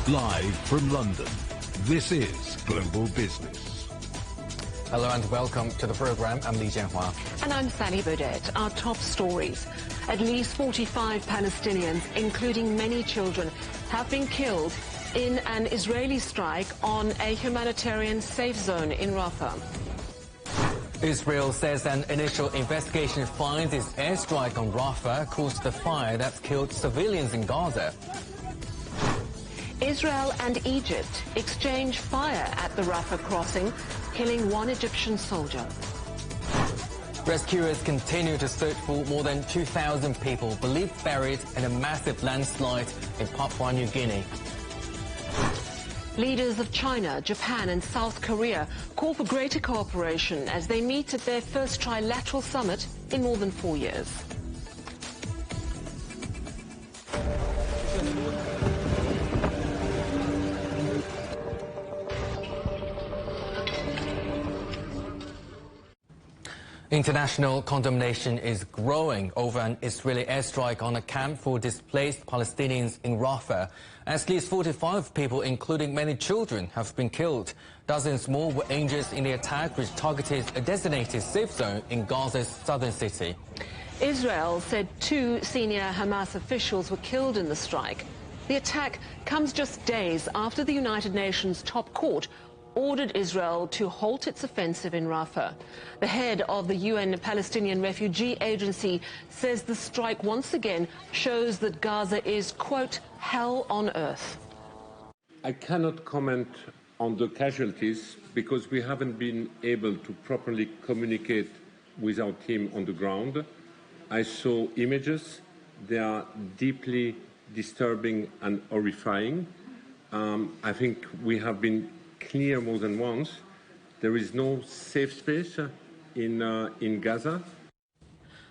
Live from London, this is Global Business. Hello and welcome to the program. I'm Li Jianhua. And I'm Sally Baudet. Our top stories. At least 45 Palestinians, including many children, have been killed in an Israeli strike on a humanitarian safe zone in Rafah. Israel says an initial investigation finds its airstrike on Rafah caused the fire that killed civilians in Gaza. Israel and Egypt exchange fire at the Rafah crossing, killing one Egyptian soldier. Rescuers continue to search for more than 2,000 people believed buried in a massive landslide in Papua New Guinea. Leaders of China, Japan and South Korea call for greater cooperation as they meet at their first trilateral summit in more than 4 years. International condemnation is growing over an Israeli airstrike on a camp for displaced Palestinians in Rafah. At least 45 people, including many children, have been killed. Dozens more were injured in the attack, which targeted a designated safe zone in Gaza's southern city. Israel said 2 senior Hamas officials were killed in the strike. The attack comes just days after the United Nations top court ordered Israel to halt its offensive in Rafah. The head of the UN Palestinian Refugee Agency says the strike once again shows that Gaza is, quote, hell on earth. I cannot comment on the casualties because we haven't been able to properly communicate with our team on the ground. I saw images. They are deeply disturbing and horrifying. I think we have been clear more than once. There is no safe space in Gaza.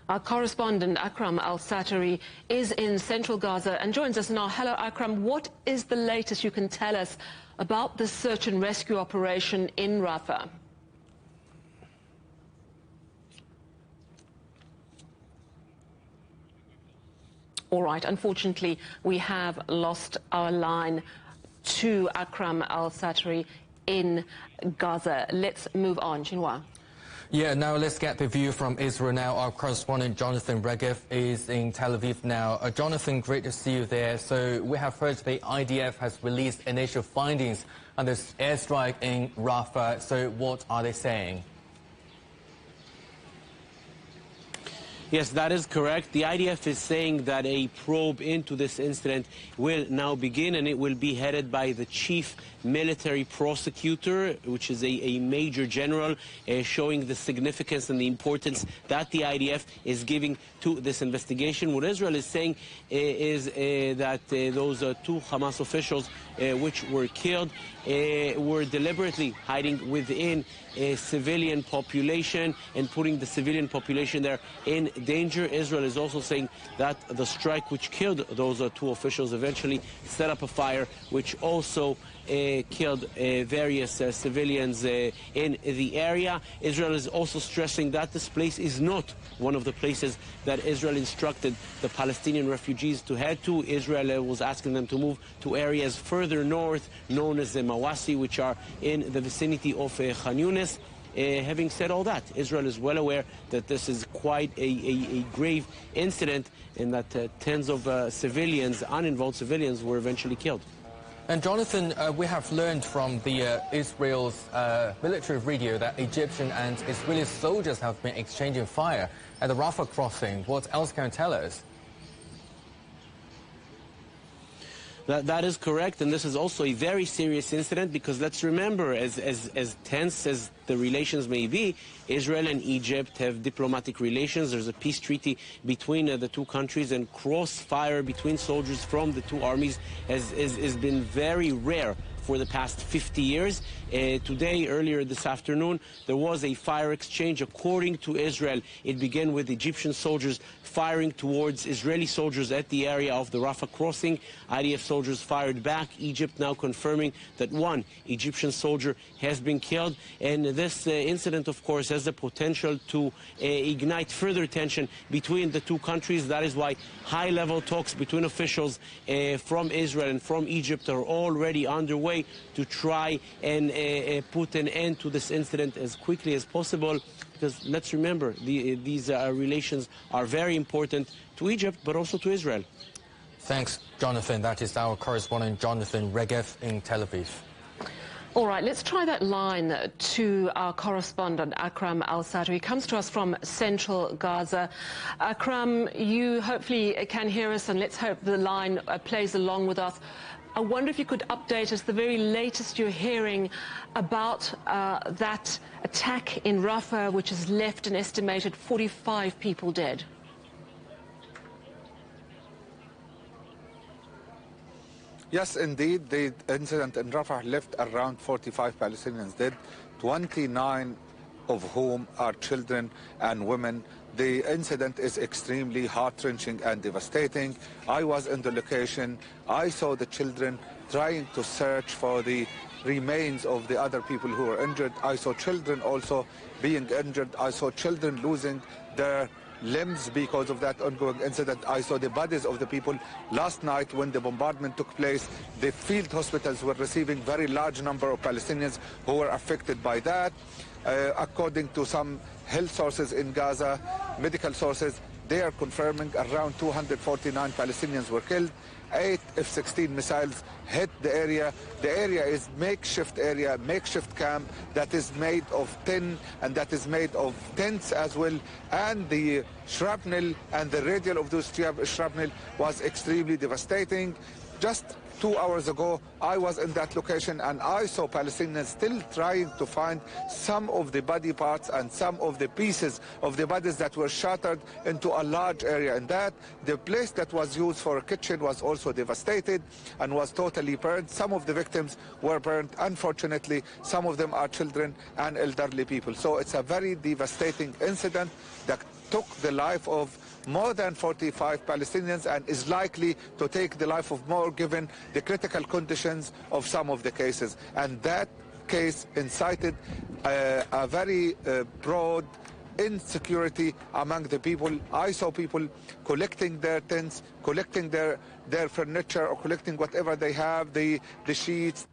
Our correspondent Akram Al-Satari is in central Gaza and joins us now. Hello, Akram. What is the latest you can tell us about the search and rescue operation in Rafah? All right. Unfortunately, we have lost our line to Akram Al-Satari in Gaza. Let's move on. Xinhua. Yeah, now let's get the view from Israel now. Our correspondent Jonathan Regev is in Tel Aviv now. Jonathan, great to see you there. So we have heard the IDF has released initial findings on this airstrike in Rafah. So what are they saying? Yes, that is correct. The IDF is saying that a probe into this incident will now begin, and it will be headed by the chief military prosecutor, which is a major general, showing the significance and the importance that the IDF is giving to this investigation. What Israel is saying is that those 2 Hamas officials which were killed were deliberately hiding within a civilian population and putting the civilian population there in danger. Israel is also saying that the strike which killed those 2 officials eventually set up a fire which also killed various civilians in the area. Israel is also stressing that this place is not one of the places that Israel instructed the Palestinian refugees to head to. Israel was asking them to move to areas further north, known as the Mawasi, which are in the vicinity of Khan Yunis. Having said all that, Israel is well aware that this is quite a grave incident and that tens of civilians, uninvolved civilians, were eventually killed. And Jonathan, we have learned from the Israel's military radio that Egyptian and Israeli soldiers have been exchanging fire at the Rafah crossing. What else can you tell us? That is correct, and this is also a very serious incident because let's remember, as tense as the relations may be, Israel and Egypt have diplomatic relations. There's a peace treaty between the 2 countries, and crossfire between soldiers from the 2 armies has been very rare for the past 50 years. Today, earlier this afternoon, there was a fire exchange. According to Israel, it began with Egyptian soldiers firing towards Israeli soldiers at the area of the Rafah crossing. IDF soldiers fired back. Egypt now confirming that one Egyptian soldier has been killed. And this incident, of course, has the potential to ignite further tension between the two countries. That is why high-level talks between officials from Israel and from Egypt are already underway to try and put an end to this incident as quickly as possible. Because let's remember, these relations are very important to Egypt, but also to Israel. Thanks, Jonathan. That is our correspondent, Jonathan Regev, in Tel Aviv. All right, let's try that line to our correspondent, Akram Al-Sater. He comes to us from central Gaza. Akram, you hopefully can hear us, and let's hope the line plays along with us. I wonder if you could update us the very latest you're hearing about that attack in Rafah, which has left an estimated 45 people dead. Yes, indeed, the incident in Rafah left around 45 Palestinians dead, 29 of whom are children and women. The incident is extremely heart-wrenching and devastating. I was in the location. I saw the children trying to search for the remains of the other people who were injured. I saw children also being injured. I saw children losing their limbs because of that ongoing incident. I saw the bodies of the people. Last night when the bombardment took place, the field hospitals were receiving very large number of Palestinians who were affected by that. According to some health sources in Gaza, medical sources, they are confirming around 249 Palestinians were killed. 8 F-16 missiles hit the area. The area is makeshift area, makeshift camp that is made of tin and that is made of tents as well. And the shrapnel and the radial of those shrapnel was extremely devastating. Just 2 hours ago, I was in that location and I saw Palestinians still trying to find some of the body parts and some of the pieces of the bodies that were shattered into a large area. And that the place that was used for a kitchen was also devastated and was totally burned. Some of the victims were burned. Unfortunately, some of them are children and elderly people. So it's a very devastating incident that took the life of more than 45 Palestinians and is likely to take the life of more given the critical conditions of some of the cases. And that case incited a very broad insecurity among the people. I saw people collecting their tents, collecting their furniture, or collecting whatever they have, the sheets.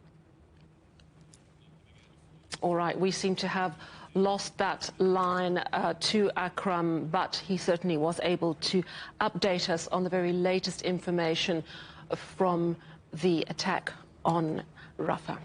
All right, we seem to have lost that line to Akram, but he certainly was able to update us on the very latest information from the attack on Rafah.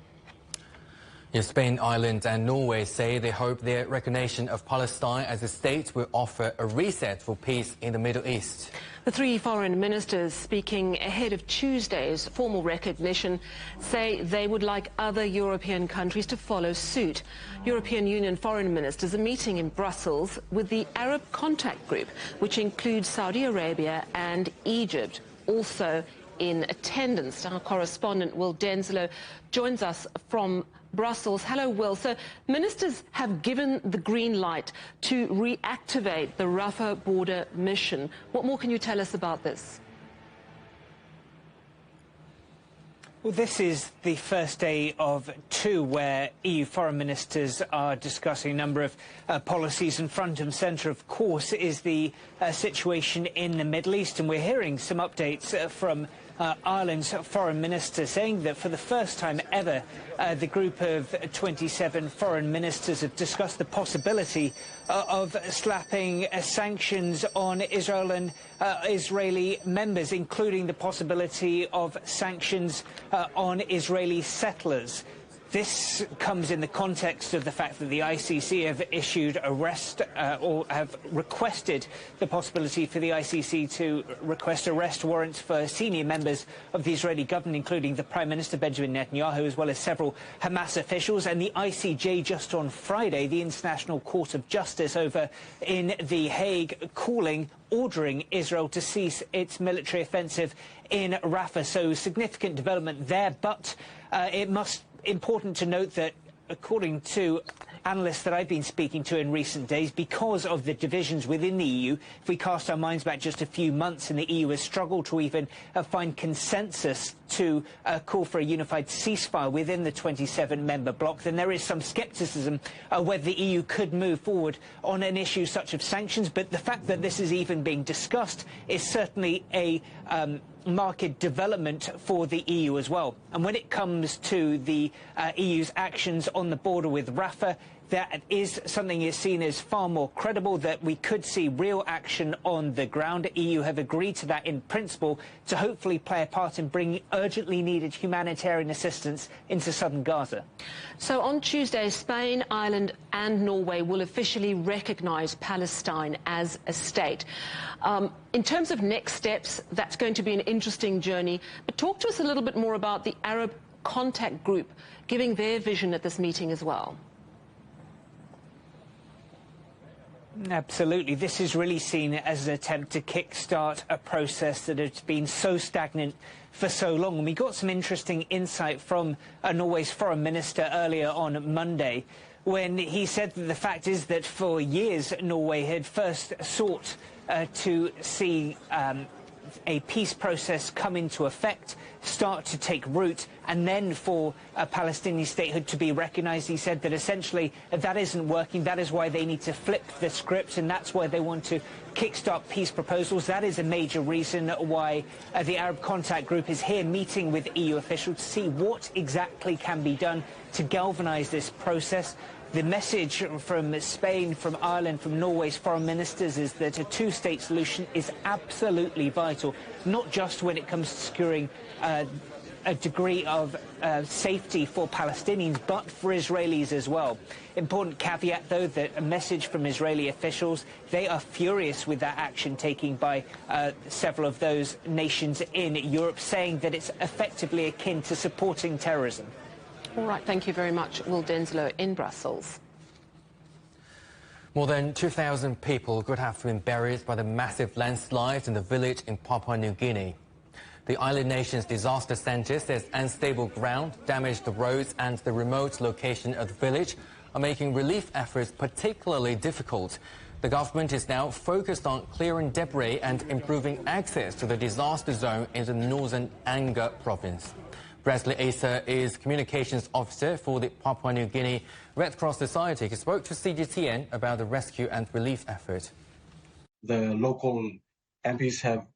Yes, Spain, Ireland and Norway say they hope their recognition of Palestine as a state will offer a reset for peace in the Middle East. The three foreign ministers speaking ahead of Tuesday's formal recognition say they would like other European countries to follow suit. European Union foreign ministers are meeting in Brussels with the Arab Contact Group, which includes Saudi Arabia and Egypt, also in attendance. Our correspondent Will Denzilo joins us from Brussels. Hello, Will. So ministers have given the green light to reactivate the Rafah border mission. What more can you tell us about this? Well, this is the first day of two where EU foreign ministers are discussing a number of policies, and front and centre, of course, is the situation in the Middle East. And we're hearing some updates from Ireland's foreign minister saying that for the first time ever, the group of 27 foreign ministers have discussed the possibility of slapping sanctions on Israel and Israeli members, including the possibility of sanctions on Israeli settlers. This comes in the context of the fact that the ICC have issued arrest or have requested the possibility for the ICC to request arrest warrants for senior members of the Israeli government, including the Prime Minister Benjamin Netanyahu, as well as several Hamas officials. And the ICJ just on Friday, the International Court of Justice over in The Hague, ordering Israel to cease its military offensive in Rafah. So significant development there, but it must important to note that, according to analysts that I've been speaking to in recent days, because of the divisions within the EU, if we cast our minds back just a few months, and the EU has struggled to even find consensus to call for a unified ceasefire within the 27-member bloc, then there is some scepticism whether the EU could move forward on an issue such as sanctions. But the fact that this is even being discussed is certainly a market development for the EU as well. And when it comes to the EU's actions on the border with Rafah, that is something is seen as far more credible, that we could see real action on the ground. The EU have agreed to that in principle to hopefully play a part in bringing urgently needed humanitarian assistance into southern Gaza. So on Tuesday, Spain, Ireland and Norway will officially recognise Palestine as a state. In terms of next steps, that's going to be an interesting journey. But talk to us a little bit more about the Arab Contact Group giving their vision at this meeting as well. Absolutely. This is really seen as an attempt to kickstart a process that has been so stagnant for so long. And we got some interesting insight from Norway's foreign minister earlier on Monday, when he said that the fact is that for years Norway had first sought to see a peace process come into effect, start to take root, and then for a Palestinian statehood to be recognised. He said that essentially that isn't working. That is why they need to flip the script, and that's why they want to kickstart peace proposals. That is a major reason why the Arab Contact Group is here meeting with EU officials to see what exactly can be done to galvanise this process. The message from Spain, from Ireland, from Norway's foreign ministers is that a two-state solution is absolutely vital, not just when it comes to securing a degree of safety for Palestinians, but for Israelis as well. Important caveat, though, that a message from Israeli officials, they are furious with that action taken by several of those nations in Europe, saying that it's effectively akin to supporting terrorism. All right, thank you very much, Will Denslow in Brussels. More than 2,000 people could have been buried by the massive landslides in the village in Papua New Guinea. The island nation's disaster centre says unstable ground damaged the roads, and the remote location of the village are making relief efforts particularly difficult. The government is now focused on clearing debris and improving access to the disaster zone in the northern Angka province. Presley Asa is Communications Officer for the Papua New Guinea Red Cross Society. He spoke to CGTN about the rescue and relief effort. The local MPs have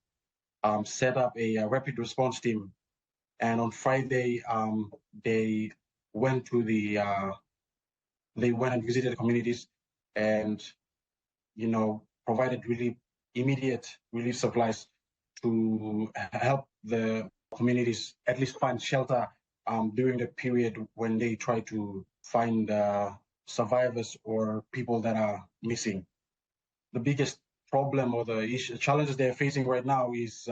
set up a rapid response team, and on Friday they went and visited the communities and, provided really immediate relief supplies to help the communities at least find shelter during the period when they try to find survivors or people that are missing. The biggest problem or the challenges they're facing right now is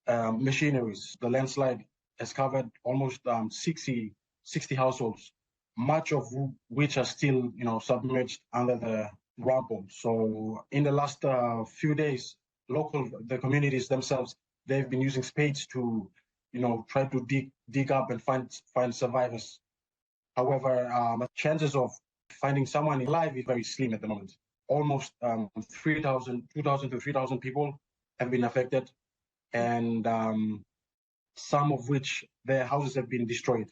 machineries. The landslide has covered almost 60 households, much of which are still submerged under the rubble. So in the last few days, the communities themselves, they've been using spades to try to dig up and find survivors. However, the chances of finding someone alive is very slim at the moment. Almost 2,000 to 3,000 people have been affected, and some of which their houses have been destroyed.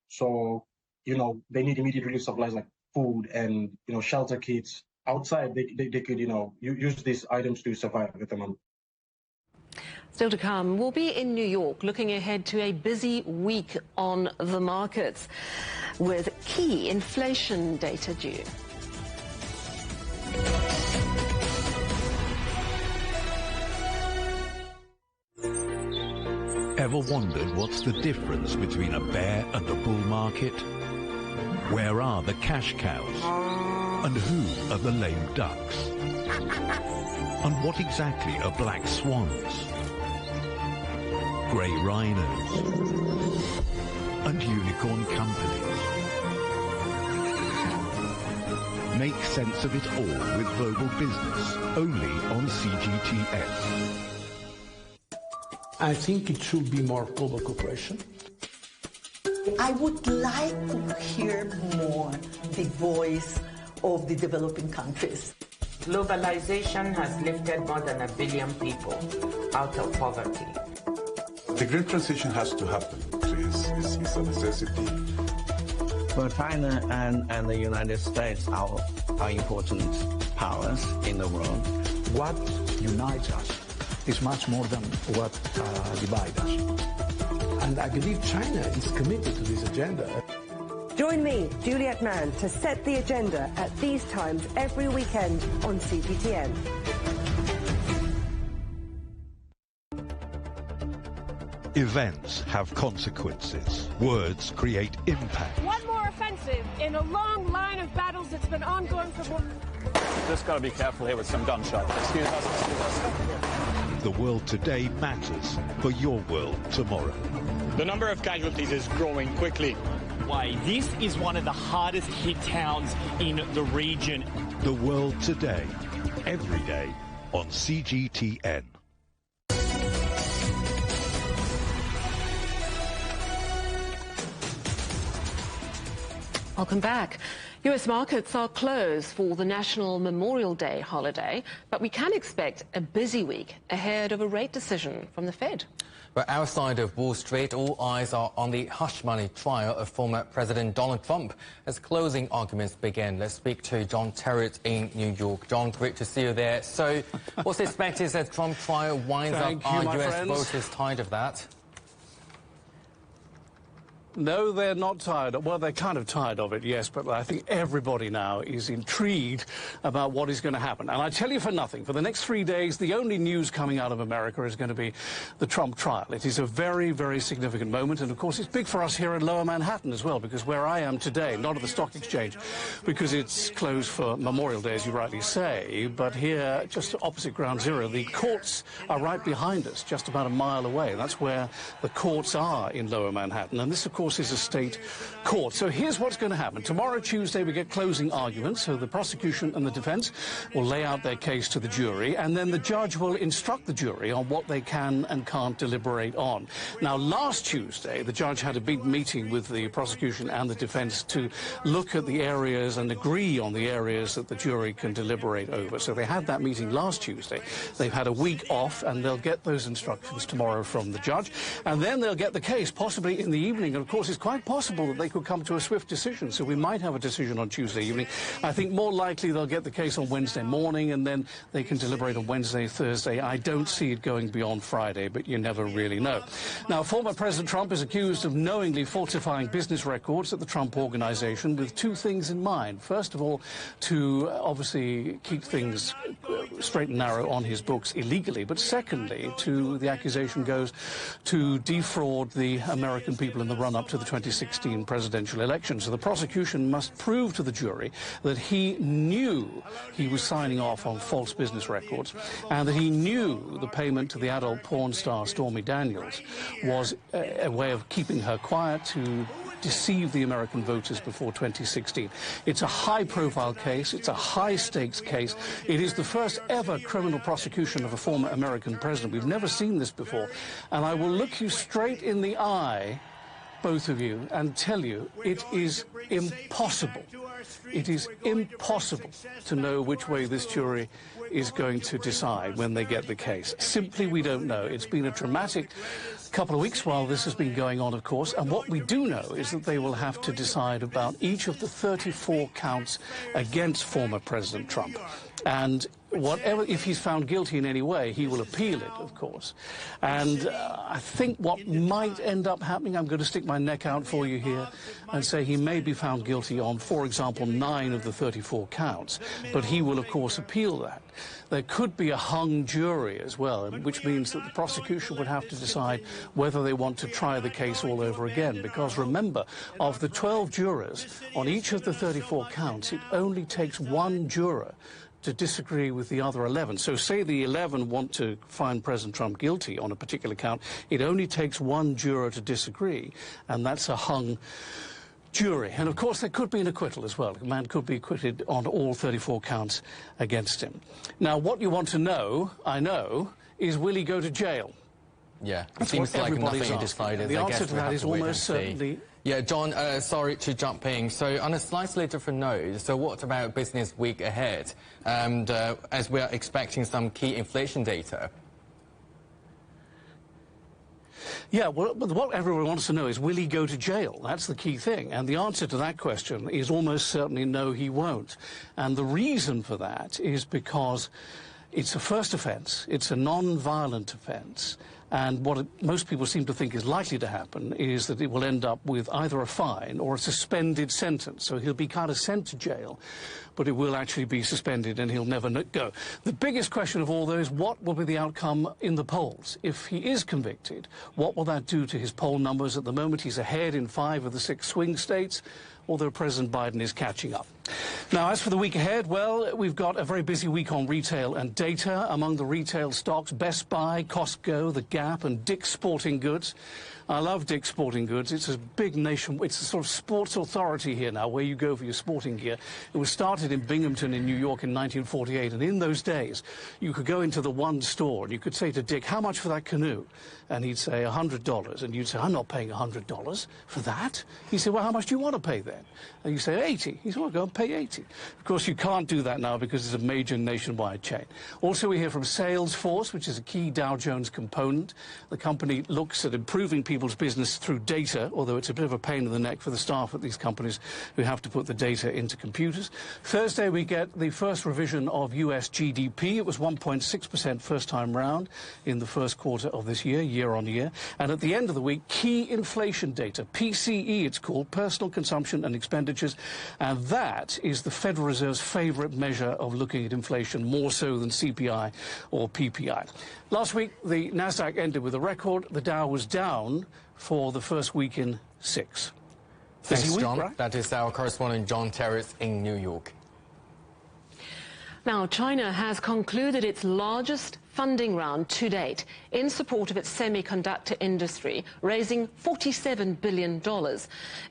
So, they need immediate relief supplies like food and, shelter kits. Outside, they could, use these items to survive at the moment. Still to come, we'll be in New York looking ahead to a busy week on the markets with key inflation data due. Ever wondered what's the difference between a bear and a bull market? Where are the cash cows? And who are the lame ducks? And what exactly are black swans? Grey rhinos? And unicorn companies? Make sense of it all with Global Business, only on CGTN. I think it should be more global cooperation. I would like to hear more the voice of the developing countries. Globalization has lifted more than 1 billion people out of poverty. The green transition has to happen. It's a necessity. Well, China and the United States are important powers in the world. What unites us is much more than what divides us. And I believe China is committed to this agenda. Join me, Juliet Mann, to set the agenda at these times every weekend on CGTN. Events have consequences. Words create impact. One more offensive in a long line of battles that's been ongoing for more. Just got to be careful here with some gunshots. Excuse us. The world today matters for your world tomorrow. The number of casualties is growing quickly. Why, this is one of the hardest hit towns in the region. The world today, every day on CGTN. Welcome back. US markets are closed for the National Memorial Day holiday, but we can expect a busy week ahead of a rate decision from the Fed. But outside of Wall Street, all eyes are on the hush money trial of former President Donald Trump as closing arguments begin. Let's speak to John Terrett in New York. John, great to see you there. So what's expected as the Trump trial winds up? Are US voters tired of that? No, they're not tired. Well, they're kind of tired of it, yes, but I think everybody now is intrigued about what is going to happen. And I tell you for nothing, for the next 3 days, the only news coming out of America is going to be the Trump trial. It is a very, very significant moment, and of course it's big for us here in Lower Manhattan as well, because where I am today, not at the Stock Exchange, because it's closed for Memorial Day, as you rightly say, but here, just opposite Ground Zero, the courts are right behind us, just about a mile away. That's where the courts are in Lower Manhattan, and this, of course, is a state court. So here's what's going to happen. Tomorrow, Tuesday, we get closing arguments. So the prosecution and the defense will lay out their case to the jury, and then the judge will instruct the jury on what they can and can't deliberate on. Now, last Tuesday, the judge had a big meeting with the prosecution and the defense to look at the areas and agree on the areas that the jury can deliberate over. So they had that meeting last Tuesday. They've had a week off, and they'll get those instructions tomorrow from the judge, and then they'll get the case possibly in the evening. And of course, it's quite possible that they could come to a swift decision, so we might have a decision on Tuesday evening. I think more likely they'll get the case on Wednesday morning, and then they can deliberate on Wednesday, Thursday. I don't see it going beyond Friday, but you never really know. Now, former President Trump is accused of knowingly falsifying business records at the Trump Organization with two things in mind. First of all, to obviously keep things straight and narrow on his books illegally, but secondly, the accusation goes to defraud the American people in the run-up to the 2016 presidential election. So the prosecution must prove to the jury that he knew he was signing off on false business records, and that he knew the payment to the adult porn star Stormy Daniels was a way of keeping her quiet to deceive the American voters before 2016. It's a high-profile case. It's a high-stakes case. It is the first ever criminal prosecution of a former American president. We've never seen this before. And I will look you straight in the eye, both of you, and tell you it is impossible. It is impossible to know which way this jury is going to decide when they get the case. Simply, we don't know. It's been a dramatic couple of weeks while this has been going on, of course, and what we do know is that they will have to decide about each of the 34 counts against former President Trump. And whatever, if he's found guilty in any way, he will appeal it, of course. And I think what might end up happening, I'm going to stick my neck out for you here and say he may be found guilty on, for example, 9 of the 34 counts, but he will, of course, appeal that. There could be a hung jury as well, which means that the prosecution would have to decide whether they want to try the case all over again. Because remember, of the 12 jurors on each of the 34 counts, it only takes one juror to disagree with the other 11. So say the 11 want to find President Trump guilty on a particular count, it only takes one juror to disagree, and that's a hung jury. And of course there could be an acquittal as well. A man could be acquitted on all 34 counts against him. Now what you want to know, I know, is will he go to jail? Yeah, it seems like nothing is decided. The answer to that is almost certainly... Yeah, John, sorry to jump in. So on a slightly different note, so what about business week ahead? And as we are expecting some key inflation data. Yeah, well, what everyone wants to know is, will he go to jail? That's the key thing. And the answer to that question is almost certainly no, he won't. And the reason for that is because it's a first offence. It's a non-violent offence. And what most people seem to think is likely to happen is that it will end up with either a fine or a suspended sentence. So he'll be kind of sent to jail, but it will actually be suspended and he'll never go. The biggest question of all, though, is what will be the outcome in the polls? If he is convicted, what will that do to his poll numbers? At the moment, he's ahead in 5 of the 6 swing states, although President Biden is catching up. Now, as for the week ahead, well, we've got a very busy week on retail and data. Among the retail stocks, Best Buy, Costco, The Gap, and Dick's Sporting Goods. I love Dick's Sporting Goods. It's a big nation. It's a sort of sports authority here now, where you go for your sporting gear. It was started in Binghamton in New York in 1948, and in those days, you could go into the one store and you could say to Dick, "How much for that canoe?" And he'd say $100, and you'd say, "I'm not paying $100 for that." He said, "Well, how much do you want to pay then?" And you say, $80. He said, "Well, go and pay $80. Of course, you can't do that now because it's a major nationwide chain. Also, we hear from Salesforce, which is a key Dow Jones component. The company looks at improving people's business through data, although it's a bit of a pain in the neck for the staff at these companies who have to put the data into computers. Thursday, we get the first revision of US GDP. It was 1.6% first time round in the first quarter of this year, year on year. And at the end of the week, key inflation data, PCE it's called, personal consumption and expenditures. And that is the Federal Reserve's favorite measure of looking at inflation, more so than CPI or PPI. Last week, the Nasdaq ended with a record. The Dow was down for the first week in 6. Thanks, John. Right? That is our correspondent John Terrace in New York. Now, China has concluded its largest funding round to date in support of its semiconductor industry, raising $47 billion.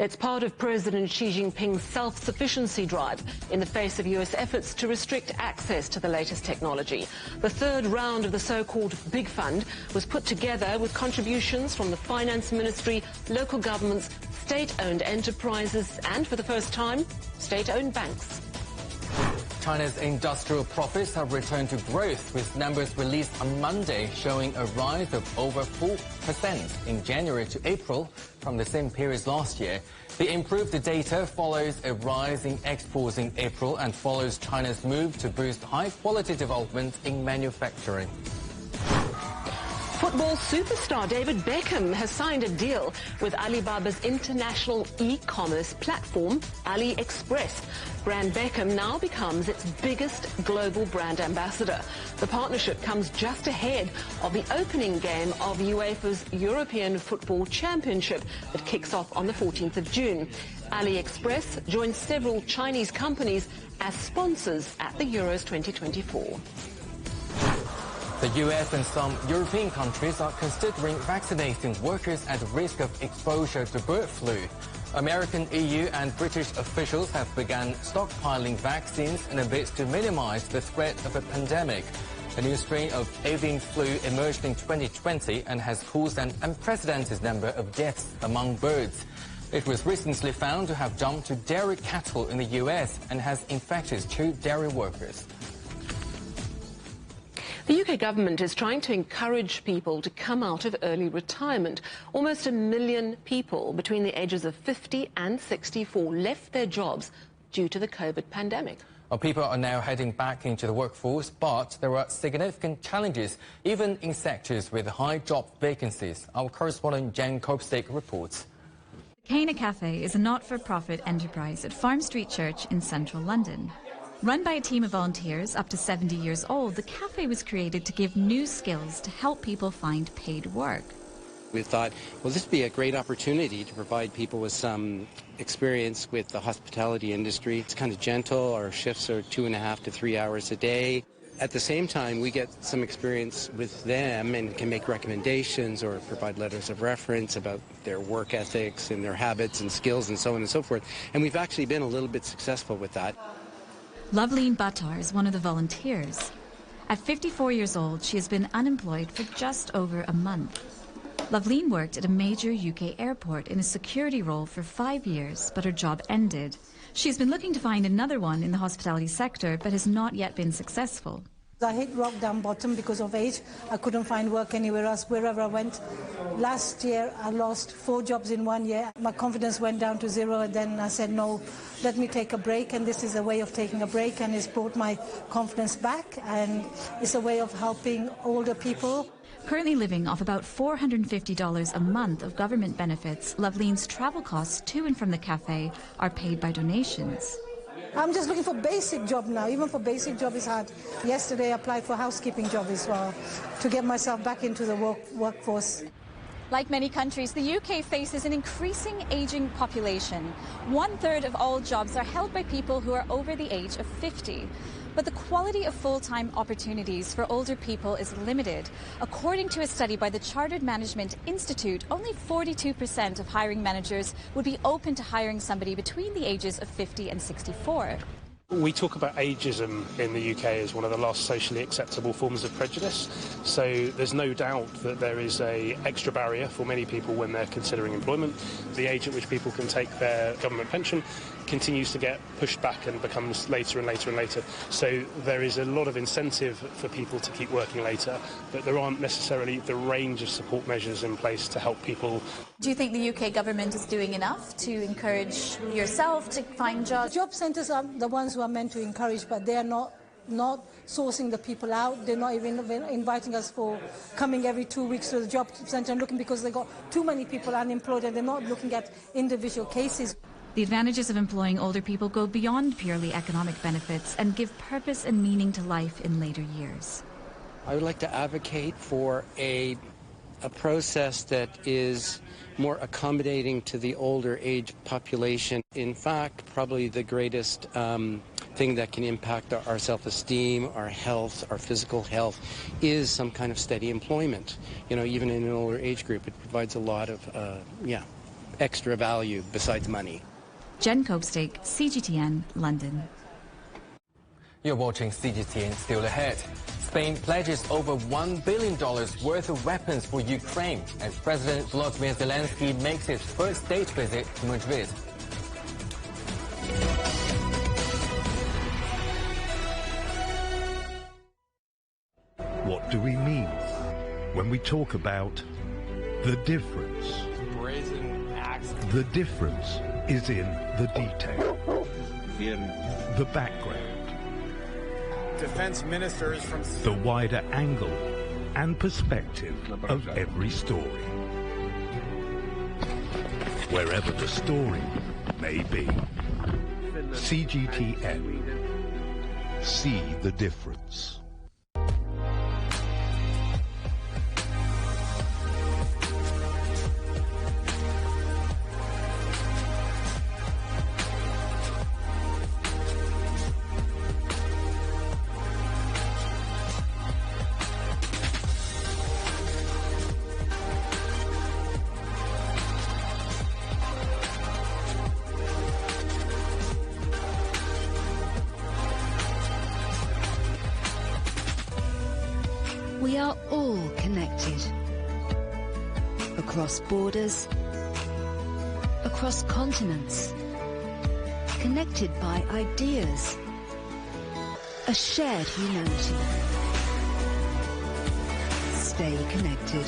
It's part of President Xi Jinping's self-sufficiency drive in the face of US efforts to restrict access to the latest technology. The third round of the so-called Big Fund was put together with contributions from the Finance Ministry, local governments, state-owned enterprises, and for the first time, state-owned banks. China's industrial profits have returned to growth, with numbers released on Monday showing a rise of over 4% in January to April from the same period last year. The improved data follows a rise in exports in April and follows China's move to boost high-quality development in manufacturing. Football superstar David Beckham has signed a deal with Alibaba's international e-commerce platform, AliExpress. Brand Beckham now becomes its biggest global brand ambassador. The partnership comes just ahead of the opening game of UEFA's European Football Championship that kicks off on the 14th of June. AliExpress joins several Chinese companies as sponsors at the Euros 2024. The US and some European countries are considering vaccinating workers at risk of exposure to bird flu. American, EU and British officials have begun stockpiling vaccines in a bid to minimize the threat of a pandemic. A new strain of avian flu emerged in 2020 and has caused an unprecedented number of deaths among birds. It was recently found to have jumped to dairy cattle in the US and has infected 2 dairy workers. The UK government is trying to encourage people to come out of early retirement. Almost 1 million people between the ages of 50 and 64 left their jobs due to the COVID pandemic. Well, people are now heading back into the workforce, but there are significant challenges, even in sectors with high job vacancies. Our correspondent Jen Copestake reports. Cana Cafe is a not-for-profit enterprise at Farm Street Church in central London. Run by a team of volunteers up to 70 years old, the cafe was created to give new skills to help people find paid work. We thought, well, this would be a great opportunity to provide people with some experience with the hospitality industry. It's kind of gentle. Our shifts are 2.5 to 3 hours a day. At the same time, we get some experience with them and can make recommendations or provide letters of reference about their work ethics and their habits and skills and so on and so forth. And we've actually been a little bit successful with that. Loveleen Buttar is one of the volunteers. At 54 years old, she has been unemployed for just over a month. Loveleen worked at a major UK airport in a security role for 5 years, but her job ended. She's been looking to find another one in the hospitality sector, but has not yet been successful. I hit rock down bottom because of age. I couldn't find work anywhere else, wherever I went. Last year, I lost 4 jobs in 1 year. My confidence went down to 0, and then I said, no, let me take a break, and this is a way of taking a break, and it's brought my confidence back, and it's a way of helping older people. Currently living off about $450 a month of government benefits, Loveleen's travel costs to and from the cafe are paid by donations. I'm just looking for basic job now. Even for basic job is hard. Yesterday I applied for housekeeping job as well to get myself back into the workforce. Like many countries, the UK faces an increasing aging population. 1/3 of all jobs are held by people who are over the age of 50. But the quality of full-time opportunities for older people is limited. According to a study by the Chartered Management Institute, only 42% of hiring managers would be open to hiring somebody between the ages of 50 and 64. We talk about ageism in the UK as one of the last socially acceptable forms of prejudice. So there's no doubt that there is an extra barrier for many people when they're considering employment. The age at which people can take their government pension continues to get pushed back and becomes later and later and later. So there is a lot of incentive for people to keep working later, but there aren't necessarily the range of support measures in place to help people. Do you think the UK government is doing enough to encourage yourself to find jobs? Job centres are the ones who are meant to encourage, but they are not sourcing the people out. They're not even inviting us for coming every 2 weeks to the job centre and looking, because they've got too many people unemployed and they're not looking at individual cases. The advantages of employing older people go beyond purely economic benefits and give purpose and meaning to life in later years. I would like to advocate for a process that is more accommodating to the older age population. In fact, probably the greatest thing that can impact our self-esteem, our health, our physical health, is some kind of steady employment. You know, even in an older age group, it provides a lot of, extra value besides money. Jen Copestake, CGTN, London. You're watching CGTN. Still ahead. Spain pledges over $1 billion worth of weapons for Ukraine as President Volodymyr Zelensky makes his first state visit to Madrid. What do we mean when we talk about the difference? Brazen axe. The difference is in the detail, the background, defense ministers from the wider angle and perspective of every story. Wherever the story may be. CGTN. See the difference. We are all connected. Across borders, across continents, connected by ideas, a shared humanity. Stay connected.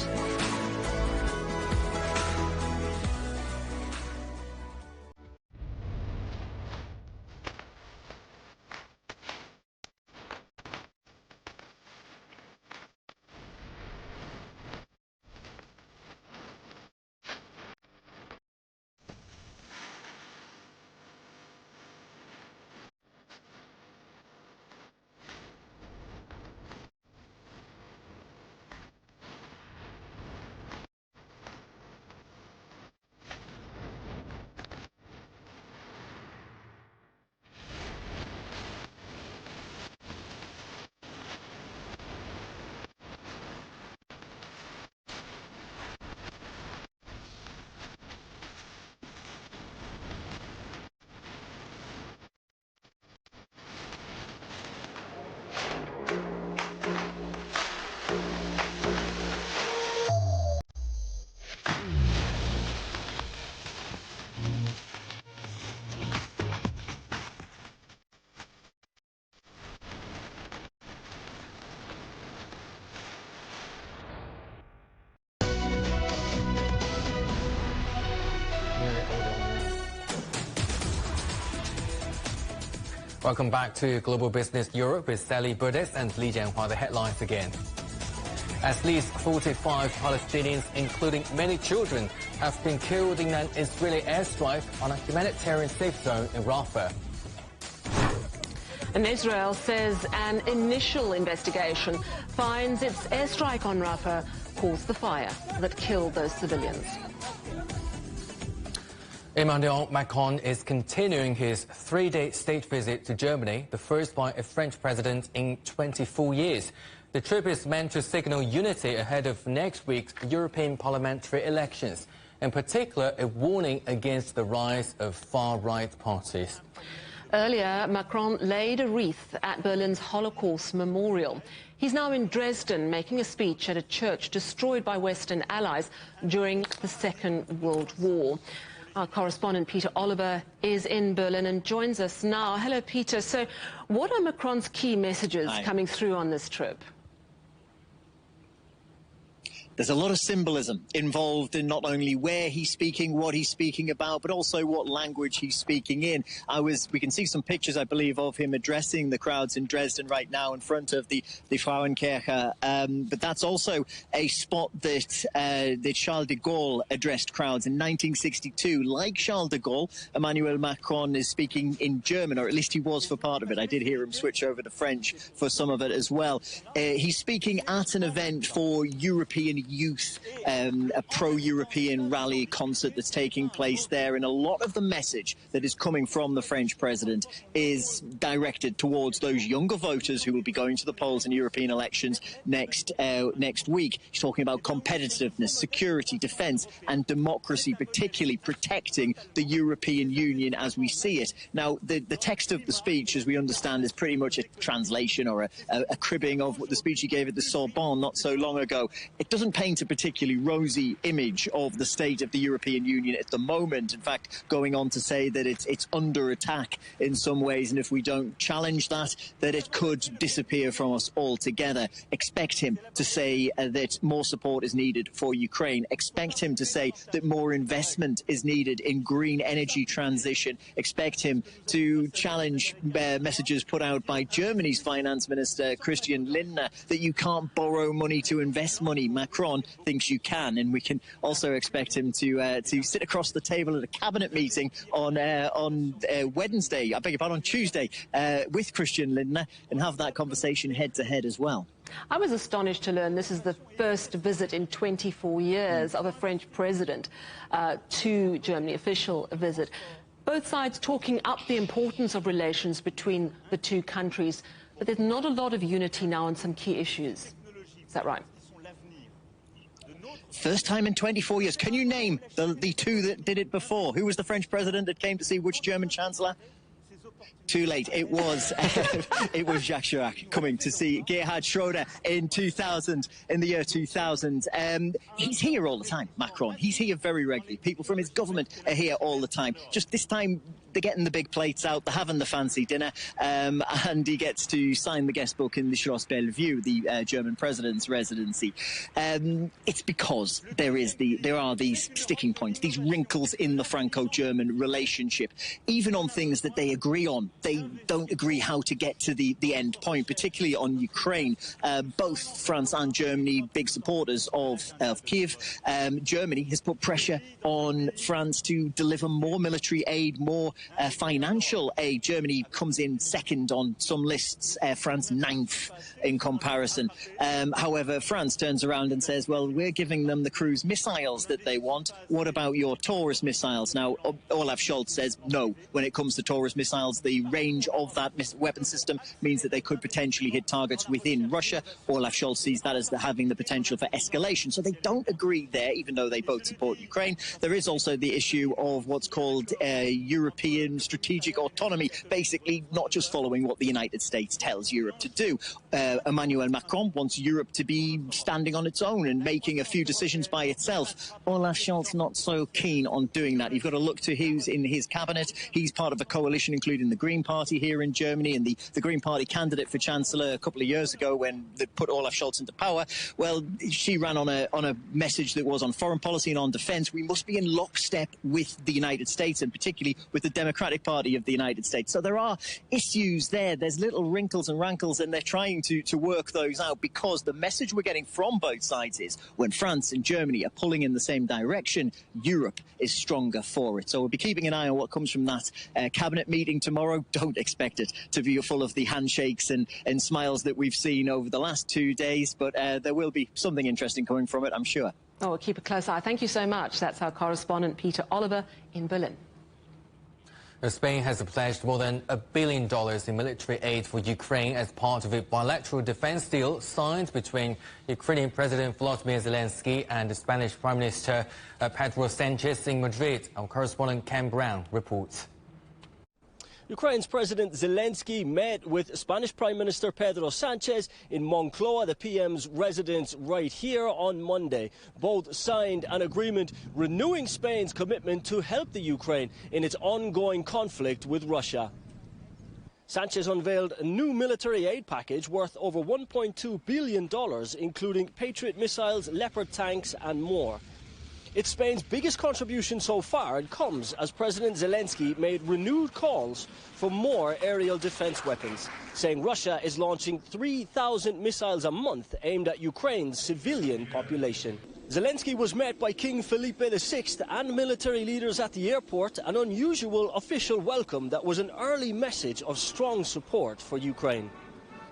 Welcome back to Global Business Europe with Sally Burdes and Li Jianhua. The headlines again. At least 45 Palestinians, including many children, have been killed in an Israeli airstrike on a humanitarian safe zone in Rafah. And Israel says an initial investigation finds its airstrike on Rafah caused the fire that killed those civilians. Emmanuel Macron is continuing his three-day state visit to Germany, the first by a French president in 24 years. The trip is meant to signal unity ahead of next week's European parliamentary elections, in particular a warning against the rise of far-right parties. Earlier, Macron laid a wreath at Berlin's Holocaust Memorial. He's now in Dresden making a speech at a church destroyed by Western allies during the Second World War. Our correspondent Peter Oliver is in Berlin and joins us now. Hello, Peter. So what are Macron's key messages coming through on this trip? There's a lot of symbolism involved in not only where he's speaking, what he's speaking about, but also what language he's speaking in. We can see some pictures, I believe, of him addressing the crowds in Dresden right now in front of the Frauenkirche. But that's also a spot that Charles de Gaulle addressed crowds in 1962. Like Charles de Gaulle, Emmanuel Macron is speaking in German, or at least he was for part of it. I did hear him switch over to French for some of it as well. He's speaking at an event for European youth, a pro-European rally concert that's taking place there, and a lot of the message that is coming from the French president is directed towards those younger voters who will be going to the polls in European elections next week. He's talking about competitiveness, security, defence and democracy, particularly protecting the European Union as we see it. Now, the text of the speech, as we understand, is pretty much a translation or a cribbing of what the speech he gave at the Sorbonne not so long ago. It doesn't paint a particularly rosy image of the state of the European Union at the moment. In fact, going on to say that it's under attack in some ways, and if we don't challenge that it could disappear from us altogether. Expect him to say that more support is needed for Ukraine. Expect him to say that more investment is needed in green energy transition. Expect him to challenge messages put out by Germany's finance minister, Christian Lindner, that you can't borrow money to invest money. Macron thinks you can, and we can also expect him to sit across the table at a cabinet meeting on Wednesday, I beg your pardon, on Tuesday, with Christian Lindner, and have that conversation head to head as well. I was astonished to learn this is the first visit in 24 years of a French president to Germany, official visit. Both sides talking up the importance of relations between the two countries, but there's not a lot of unity now on some key issues. Is that right? First time in 24 years. Can you name the two that did it before? Who was the French president that came to see which German chancellor? Too late. It was Jacques Chirac coming to see Gerhard Schroeder in the year 2000. He's here all the time, Macron. He's here very regularly. People from his government are here all the time. Just this time, they're getting the big plates out, they're having the fancy dinner, and he gets to sign the guest book in the Schloss Bellevue, the German president's residency. It's because there are these sticking points, these wrinkles in the Franco-German relationship. Even on things that they agree on, they don't agree how to get to the end point, particularly on Ukraine. Both France and Germany, big supporters of Kiev. Germany has put pressure on France to deliver more military aid, more financial aid. Germany comes in second on some lists, France ninth in comparison. However, France turns around and says, well, we're giving them the cruise missiles that they want. What about your Taurus missiles? Now, Olaf Scholz says no. When it comes to Taurus missiles, the range of that weapon system means that they could potentially hit targets within Russia. Olaf Scholz sees that as having the potential for escalation. So they don't agree there, even though they both support Ukraine. There is also the issue of what's called European strategic autonomy, basically not just following what the United States tells Europe to do. Emmanuel Macron wants Europe to be standing on its own and making a few decisions by itself. Olaf Scholz not so keen on doing that. You've got to look to who's in his cabinet. He's part of a coalition, including the Green Party here in Germany, and the Green Party candidate for Chancellor a couple of years ago when they put Olaf Scholz into power. Well, she ran on a message that was on foreign policy and on defence. We must be in lockstep with the United States, and particularly with the Democratic Party of the United States. So there are issues there. There's little wrinkles and rankles, and they're trying to work those out, because the message we're getting from both sides is when France and Germany are pulling in the same direction, Europe is stronger for it. So we'll be keeping an eye on what comes from that cabinet meeting tomorrow. Don't expect it to be full of the handshakes and smiles that we've seen over the last 2 days, but there will be something interesting coming from it, I'm sure. Oh, we'll keep a close eye. Thank you so much. That's our correspondent, Peter Oliver, in Berlin. Spain has pledged more than $1 billion in military aid for Ukraine as part of a bilateral defense deal signed between Ukrainian President Volodymyr Zelensky and the Spanish Prime Minister Pedro Sanchez in Madrid. Our correspondent Ken Brown reports. Ukraine's President Zelensky met with Spanish Prime Minister Pedro Sanchez in Moncloa, the PM's residence right here, on Monday. Both signed an agreement renewing Spain's commitment to help the Ukraine in its ongoing conflict with Russia. Sanchez unveiled a new military aid package worth over $1.2 billion, including Patriot missiles, Leopard tanks and more. It's Spain's biggest contribution so far, and comes as President Zelensky made renewed calls for more aerial defense weapons, saying Russia is launching 3,000 missiles a month aimed at Ukraine's civilian population. Zelensky was met by King Felipe VI and military leaders at the airport, an unusual official welcome that was an early message of strong support for Ukraine.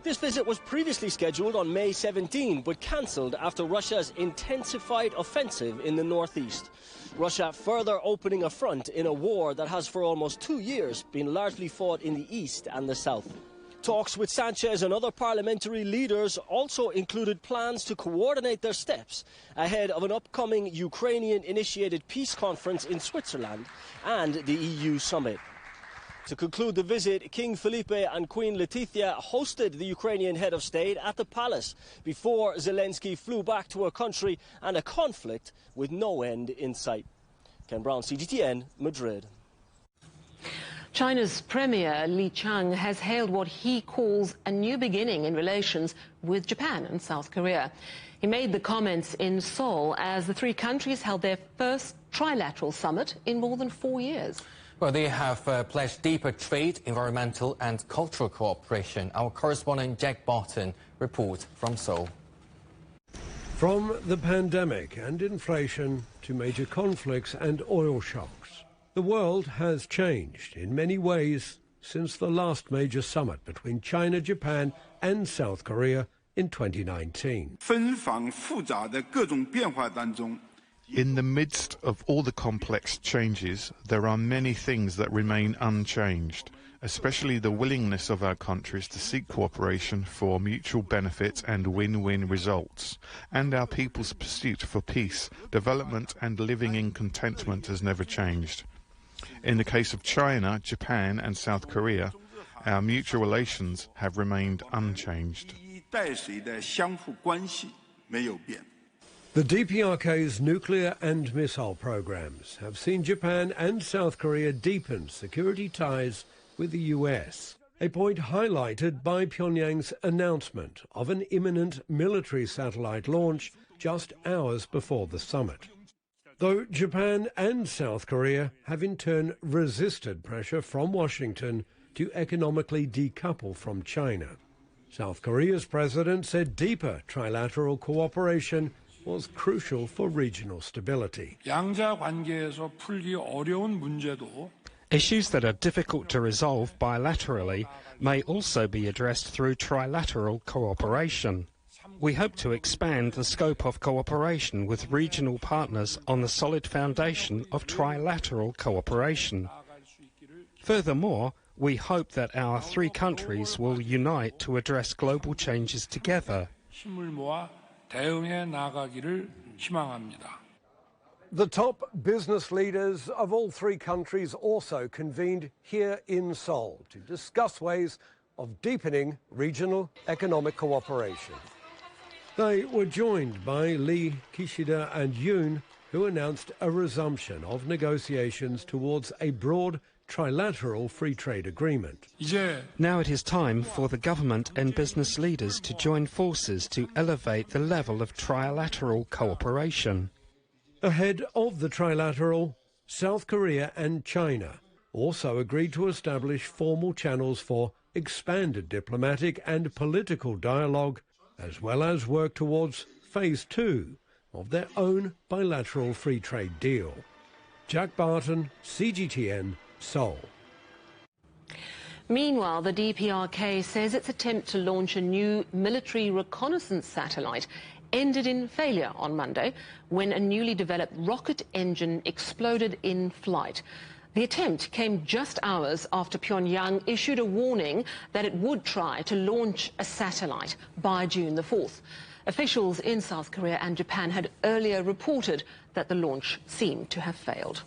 This visit was previously scheduled on May 17, but cancelled after Russia's intensified offensive in the northeast. Russia further opening a front in a war that has for almost 2 years been largely fought in the east and the south. Talks with Sanchez and other parliamentary leaders also included plans to coordinate their steps ahead of an upcoming Ukrainian-initiated peace conference in Switzerland and the EU summit. To conclude the visit, King Felipe and Queen Letizia hosted the Ukrainian head of state at the palace before Zelensky flew back to her country and a conflict with no end in sight. Ken Brown, CGTN, Madrid. China's Premier Li Qiang has hailed what he calls a new beginning in relations with Japan and South Korea. He made the comments in Seoul as the three countries held their first trilateral summit in more than 4 years. Well, they have pledged deeper trade, environmental and cultural cooperation. Our correspondent Jack Barton reports from Seoul. From the pandemic and inflation to major conflicts and oil shocks, the world has changed in many ways since the last major summit between China, Japan and South Korea in 2019. In the midst of all the complex changes, there are many things that remain unchanged, especially the willingness of our countries to seek cooperation for mutual benefit and win-win results. And our people's pursuit for peace, development and living in contentment has never changed. In the case of China, Japan and South Korea, our mutual relations have remained unchanged. The DPRK's nuclear and missile programs have seen Japan and South Korea deepen security ties with the US, a point highlighted by Pyongyang's announcement of an imminent military satellite launch just hours before the summit. Though Japan and South Korea have in turn resisted pressure from Washington to economically decouple from China. South Korea's president said deeper trilateral cooperation was crucial for regional stability. Issues that are difficult to resolve bilaterally may also be addressed through trilateral cooperation. We hope to expand the scope of cooperation with regional partners on the solid foundation of trilateral cooperation. Furthermore, we hope that our three countries will unite to address global changes together. The top business leaders of all three countries also convened here in Seoul to discuss ways of deepening regional economic cooperation. They were joined by Lee, Kishida and Yoon, who announced a resumption of negotiations towards a broad trilateral free trade agreement. Now it is time for the government and business leaders to join forces to elevate the level of trilateral cooperation. Ahead of the trilateral, South Korea and China also agreed to establish formal channels for expanded diplomatic and political dialogue, as well as work towards phase 2 of their own bilateral free trade deal. Jack Barton, CGTN, Seoul. Meanwhile, the DPRK says its attempt to launch a new military reconnaissance satellite ended in failure on Monday when a newly developed rocket engine exploded in flight. The attempt came just hours after Pyongyang issued a warning that it would try to launch a satellite by June the 4th. Officials in South Korea and Japan had earlier reported that the launch seemed to have failed.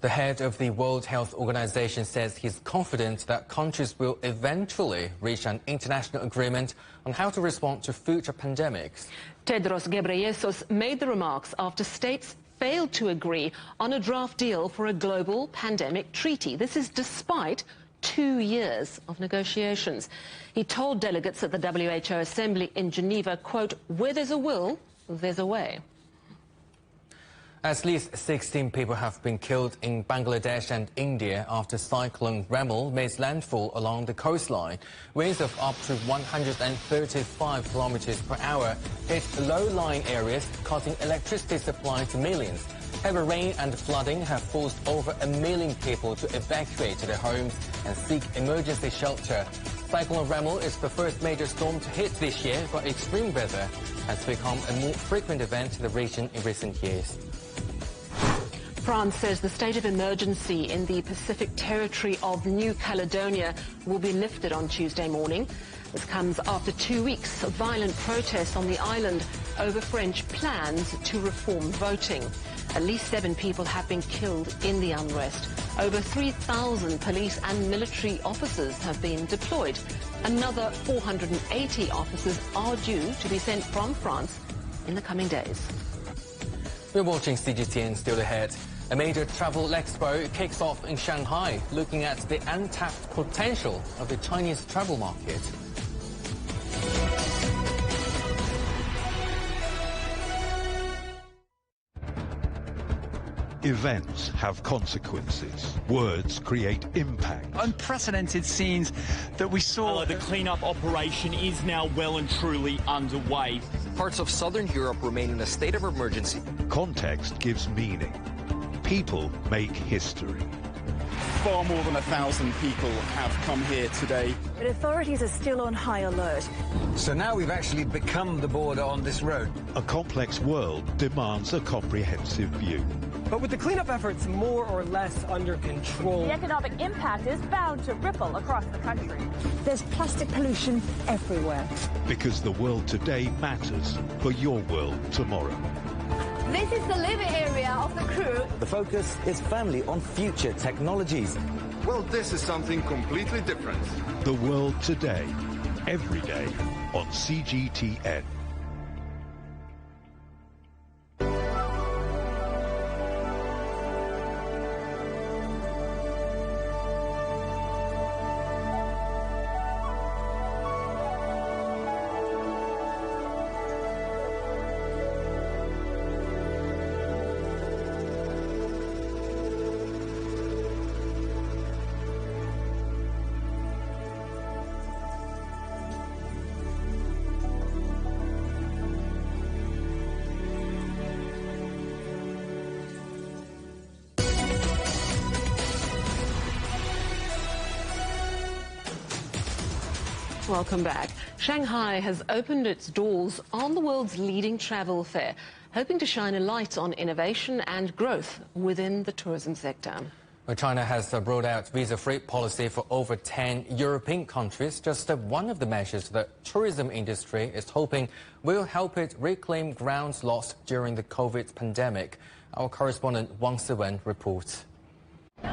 The head of the World Health Organization says he's confident that countries will eventually reach an international agreement on how to respond to future pandemics. Tedros Ghebreyesus made the remarks after states failed to agree on a draft deal for a global pandemic treaty. This is despite 2 years of negotiations. He told delegates at the WHO Assembly in Geneva, quote, "Where there's a will, there's a way." At least 16 people have been killed in Bangladesh and India after Cyclone Remal made landfall along the coastline. Winds of up to 135 kilometers per hour hit low-lying areas, cutting electricity supply to millions. Heavy rain and flooding have forced over 1 million people to evacuate their homes and seek emergency shelter. Cyclone Remal is the first major storm to hit this year, but extreme weather has become a more frequent event in the region in recent years. France says the state of emergency in the Pacific territory of New Caledonia will be lifted on Tuesday morning. This comes after 2 weeks of violent protests on the island over French plans to reform voting. At least 7 people have been killed in the unrest. Over 3,000 police and military officers have been deployed. Another 480 officers are due to be sent from France in the coming days. We're watching CGTN Still Ahead. A major travel expo kicks off in Shanghai, looking at the untapped potential of the Chinese travel market. Events have consequences. Words create impact. Unprecedented scenes that we saw. The cleanup operation is now well and truly underway. Parts of southern Europe remain in a state of emergency. Context gives meaning. People make history. Far more than 1,000 people have come here today. But authorities are still on high alert. So now we've actually become the border on this road. A complex world demands a comprehensive view. But with the cleanup efforts more or less under control, the economic impact is bound to ripple across the country. There's plastic pollution everywhere. Because the world today matters for your world tomorrow. This is the living area of the crew. The focus is firmly on future technologies. Well, this is something completely different. The world today, every day on CGTN. Welcome back. Shanghai has opened its doors on the world's leading travel fair, hoping to shine a light on innovation and growth within the tourism sector. Well, China has brought out visa-free policy for over 10 European countries, just one of the measures the tourism industry is hoping will help it reclaim grounds lost during the COVID pandemic. Our correspondent Wang Siwen reports.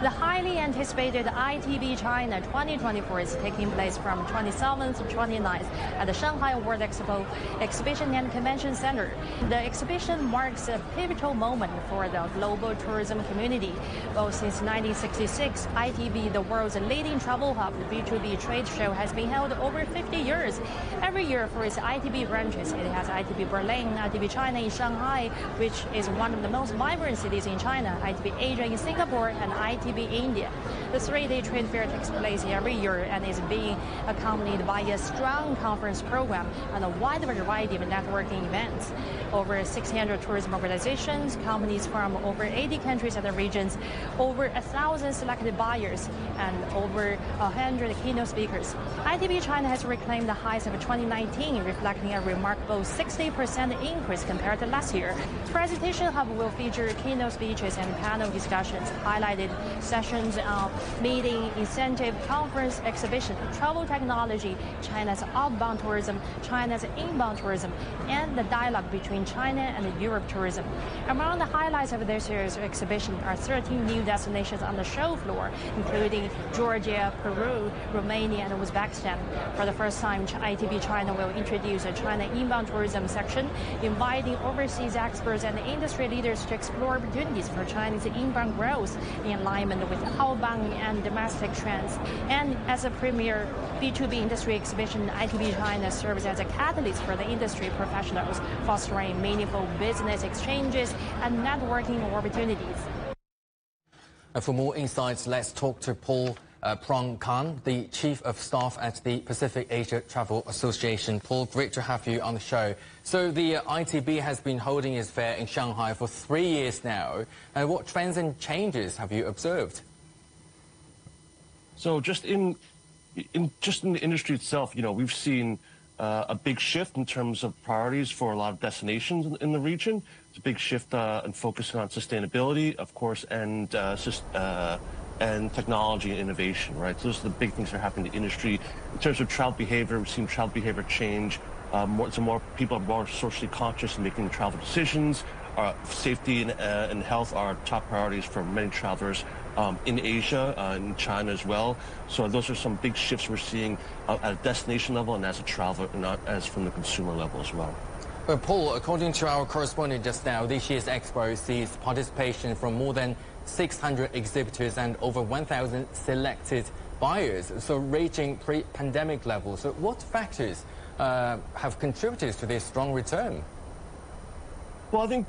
The highly anticipated ITB China 2024 is taking place from 27th to 29th at the Shanghai World Expo Exhibition and Convention Center. The exhibition marks a pivotal moment for the global tourism community. Well, since 1966, ITB, the world's leading travel hub, the B2B trade show, has been held over 50 years. Every year for its ITB branches, it has ITB Berlin, ITB China in Shanghai, which is one of the most vibrant cities in China, ITB Asia in Singapore, and ITB India. The three-day trade fair takes place every year and is being accompanied by a strong conference program and a wide variety of networking events. Over 600 tourism organizations, companies from over 80 countries and regions, over 1,000 selected buyers, and over 100 keynote speakers. ITB China has reclaimed the highs of 2019, reflecting a remarkable 60% increase compared to last year. Presentation Hub will feature keynote speeches and panel discussions, highlighted sessions on meeting, incentive, conference, exhibition, travel technology, China's outbound tourism, China's inbound tourism, and the dialogue between China and Europe tourism. Among the highlights of this year's exhibition are 13 new destinations on the show floor, including Georgia, Peru, Romania, and Uzbekistan. For the first time, ITB China will introduce a China inbound tourism section, inviting overseas experts and industry leaders to explore opportunities for Chinese inbound growth in alignment with outbound and domestic trends. And as a premier B2B industry exhibition, ITB China serves as a catalyst for the industry professionals, fostering meaningful business exchanges and networking opportunities. For more insights, let's talk to Paul Prong Khan, the Chief of Staff at the Pacific Asia Travel Association. Paul, great to have you on the show. So the ITB has been holding its fair in Shanghai for 3 years now. What trends and changes have you observed? So just in the industry itself, we've seen a big shift in terms of priorities for a lot of destinations in the region. It's a big shift in focusing on sustainability, of course, and technology and innovation, right? So those are the big things that are happening in the industry. In terms of travel behavior, we've seen travel behavior change. More people are more socially conscious in making travel decisions. Safety and health are top priorities for many travelers in Asia, in China as well. So those are some big shifts we're seeing at a destination level and as a traveler, not as from the consumer level as well. Paul, according to our correspondent just now, this year's expo sees participation from more than 600 exhibitors and over 1,000 selected buyers, so reaching pre-pandemic levels. So what factors have contributed to this strong return? Well, I think,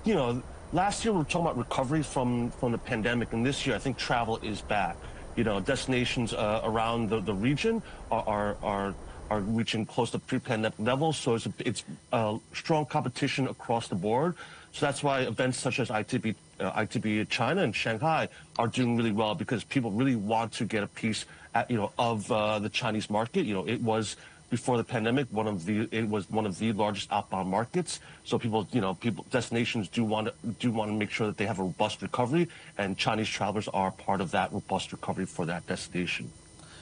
last year we were talking about recovery from the pandemic, and this year I think travel is back. Destinations around the region are reaching close to pre-pandemic levels, so it's strong competition across the board. So that's why events such as ITB China and Shanghai are doing really well, because people really want to get a piece of the Chinese market. It was, before the pandemic, it was one of the largest outbound markets. So destinations do want to make sure that they have a robust recovery, and Chinese travelers are part of that robust recovery for that destination.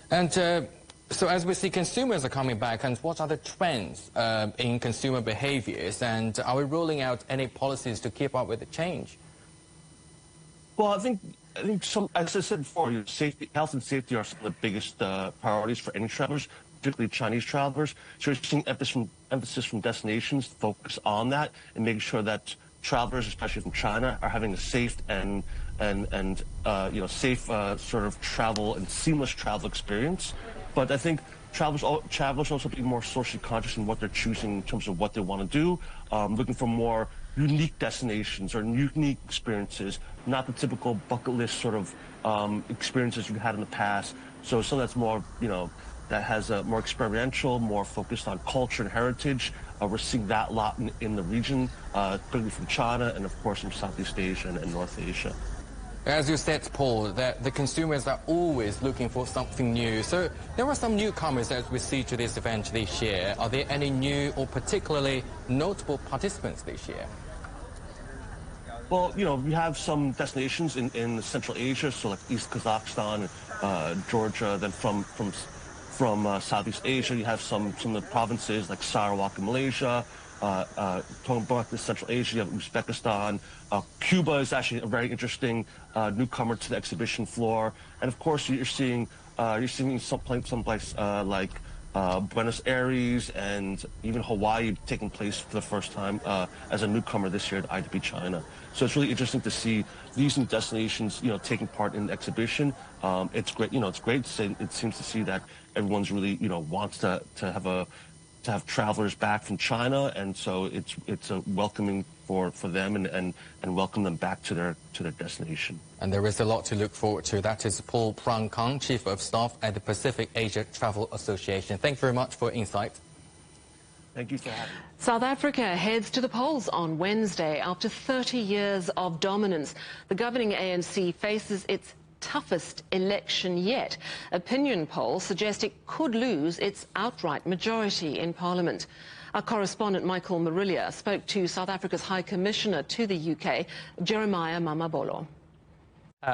And so as we see, consumers are coming back, and what are the trends in consumer behaviors, and are we rolling out any policies to keep up with the change? Well, I think as I said before, health and safety are some of the biggest priorities for any travelers, particularly Chinese travelers. So we're seeing emphasis from destinations to focus on that and making sure that travelers, especially from China, are having a safe and safe sort of travel and seamless travel experience. But I think travelers also be more socially conscious in what they're choosing in terms of what they want to do, looking for more unique destinations or unique experiences, not the typical bucket list sort of experiences you've had in the past. So that's more, that has a more experiential, more focused on culture and heritage. We're seeing that a lot in the region, particularly from China and, of course, from Southeast Asia and North Asia. As you said, Paul, that the consumers are always looking for something new. So there are some newcomers as we see to this event this year. Are there any new or particularly notable participants this year? Well, we have some destinations in Central Asia, so like East Kazakhstan, Georgia. Then from Southeast Asia, you have some of the provinces like Sarawak in Malaysia, talking about the Central Asia, you have Uzbekistan. Cuba is actually a very interesting newcomer to the exhibition floor. And of course, you're seeing someplace like Buenos Aires and even Hawaii taking place for the first time as a newcomer this year at IDB China. So it's really interesting to see these new destinations, taking part in the exhibition. It's great. It's great. It seems to see that everyone's really, wants to have travelers back from China, and so it's a welcoming for them and welcome them back to their destination. And there is a lot to look forward to. That is Paul Prang Kang, Chief of Staff at the Pacific Asia Travel Association. Thank you very much for your insight. Thank you for having me. South Africa heads to the polls on Wednesday. After 30 years of dominance, the governing ANC faces its toughest election yet. Opinion polls suggest it could lose its outright majority in Parliament. Our correspondent Michael Marilia spoke to South Africa's High Commissioner to the UK, Jeremiah Mamabolo.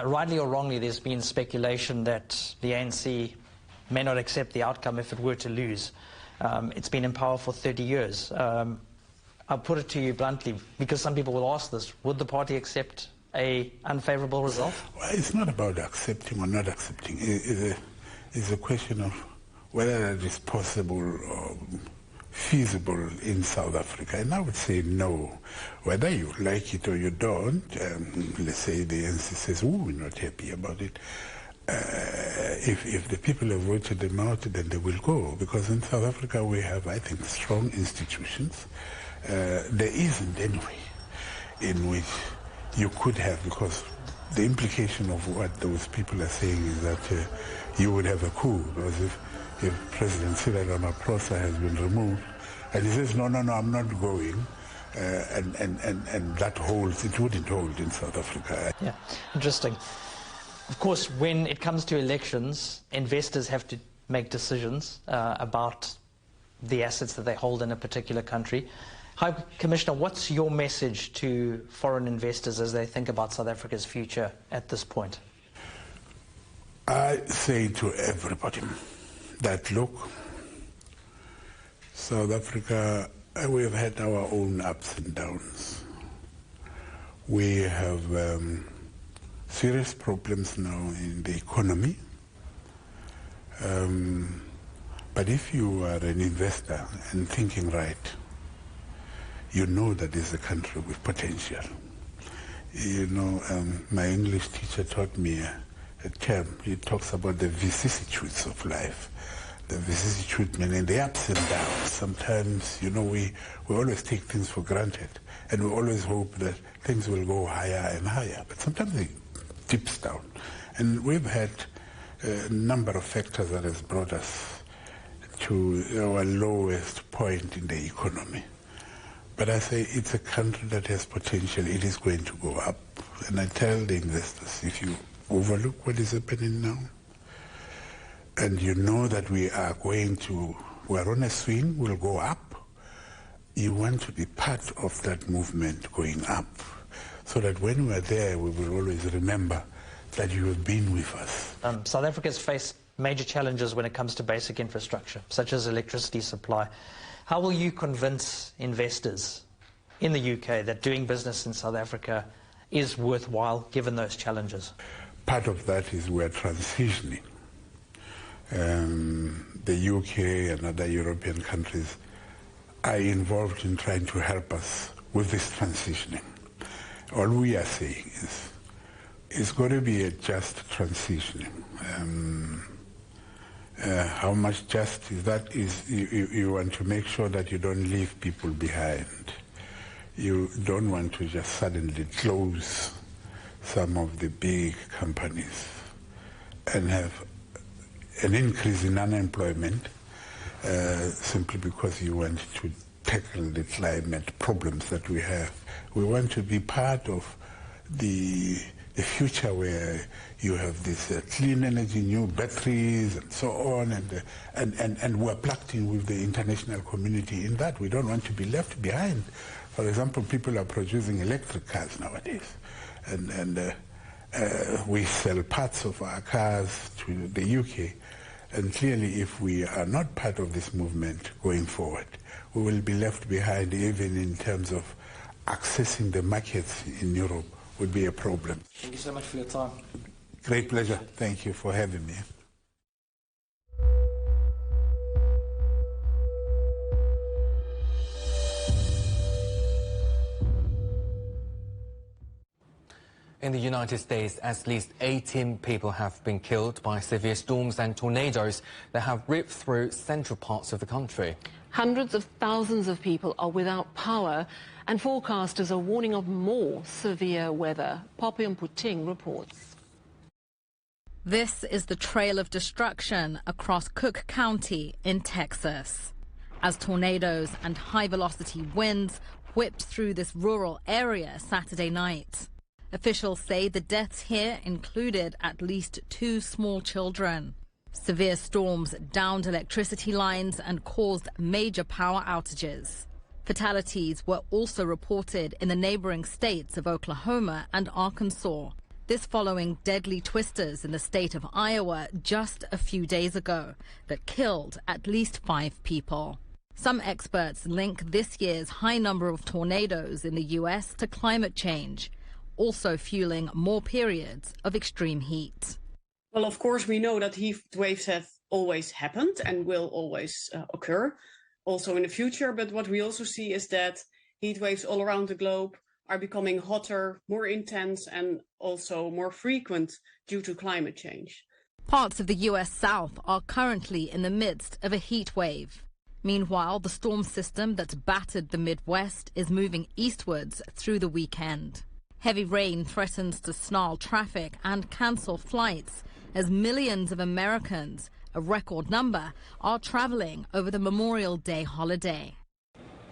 Rightly or wrongly, there's been speculation that the ANC may not accept the outcome if it were to lose. It's been in power for 30 years. I'll put it to you bluntly, because some people will ask this, would the party accept an unfavourable result? Well, it's not about accepting or not accepting. It's a question of whether it is possible or feasible in South Africa. And I would say no. Whether you like it or you don't, let's say the ANC says, oh, we're not happy about it. If the people have voted them out, then they will go. Because in South Africa we have, I think, strong institutions. There isn't any way in which you could have, because the implication of what those people are saying is that you would have a coup. Because if President Cyril Ramaphosa has been removed, and he says, no, I'm not going, and that holds, it wouldn't hold in South Africa. Yeah, interesting. Of course, when it comes to elections, investors have to make decisions about the assets that they hold in a particular country. High Commissioner, what's your message to foreign investors as they think about South Africa's future at this point? I say to everybody that, look, South Africa, we have had our own ups and downs. We have serious problems now in the economy. But if you are an investor and thinking right, you know that there's a country with potential. You know, my English teacher taught me a term. He talks about the vicissitudes of life. The vicissitudes meaning the ups and downs. Sometimes, you know, we always take things for granted, and we always hope that things will go higher and higher. But sometimes it dips down. And we've had a number of factors that has brought us to our lowest point in the economy. But I say it's a country that has potential. It is going to go up. And I tell the investors, if you overlook what is happening now, and you know that we're on a swing, we'll go up, you want to be part of that movement going up, so that when we're there, we will always remember that you have been with us. South Africa's faced major challenges when it comes to basic infrastructure, such as electricity supply. How will you convince investors in the UK that doing business in South Africa is worthwhile given those challenges? Part of that is we're transitioning. The UK and other European countries are involved in trying to help us with this transitioning. All we are saying is it's going to be a just transitioning. How much just is that? You want to make sure that you don't leave people behind. You don't want to just suddenly close some of the big companies and have an increase in unemployment simply because you want to tackle the climate problems that we have. We want to be part of the future where you have this clean energy, new batteries, and so on, and we're plugged in with the international community in that. We don't want to be left behind. For example, people are producing electric cars nowadays, and we sell parts of our cars to the UK, And clearly, if we are not part of this movement going forward, we will be left behind, even in terms of accessing the markets in Europe would be a problem. Thank you so much for your time. Great pleasure. Thank you for having me. In the United States, at least 18 people have been killed by severe storms and tornadoes that have ripped through central parts of the country. Hundreds of thousands of people are without power, and forecasters are warning of more severe weather. Poppy Mputing reports. This is the trail of destruction across Cook County in Texas, as tornadoes and high-velocity winds whipped through this rural area Saturday night. Officials say the deaths here included at least 2 small children. Severe storms downed electricity lines and caused major power outages. Fatalities were also reported in the neighboring states of Oklahoma and Arkansas. This following deadly twisters in the state of Iowa just a few days ago that killed at least 5 people. Some experts link this year's high number of tornadoes in the U.S. to climate change, also fueling more periods of extreme heat. Well, of course, we know that heat waves have always happened and will always occur, also in the future. But what we also see is that heat waves all around the globe are becoming hotter, more intense, and also more frequent due to climate change. Parts of the U.S. South are currently in the midst of a heat wave. Meanwhile, the storm system that's battered the Midwest is moving eastwards through the weekend. Heavy rain threatens to snarl traffic and cancel flights as millions of Americans, a record number, are traveling over the Memorial Day holiday.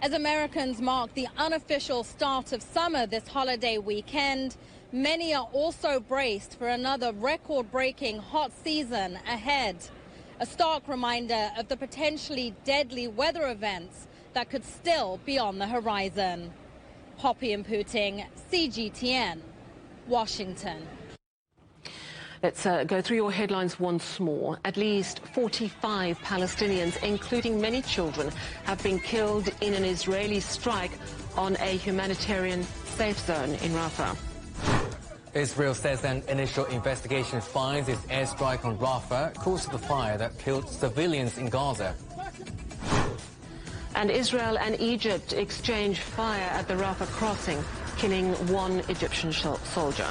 As Americans mark the unofficial start of summer this holiday weekend, many are also braced for another record-breaking hot season ahead. A stark reminder of the potentially deadly weather events that could still be on the horizon. Poppy Mputing, CGTN, Washington. Let's go through your headlines once more. At least 45 Palestinians, including many children, have been killed in an Israeli strike on a humanitarian safe zone in Rafah. Israel says an initial investigation finds its airstrike on Rafah caused the fire that killed civilians in Gaza. And Israel and Egypt exchange fire at the Rafah crossing, killing 1 Egyptian soldier.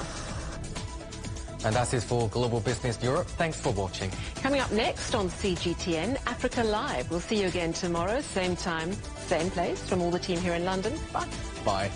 And that's it for Global Business Europe. Thanks for watching. Coming up next on CGTN, Africa Live. We'll see you again tomorrow, same time, same place. From all the team here in London. Bye. Bye.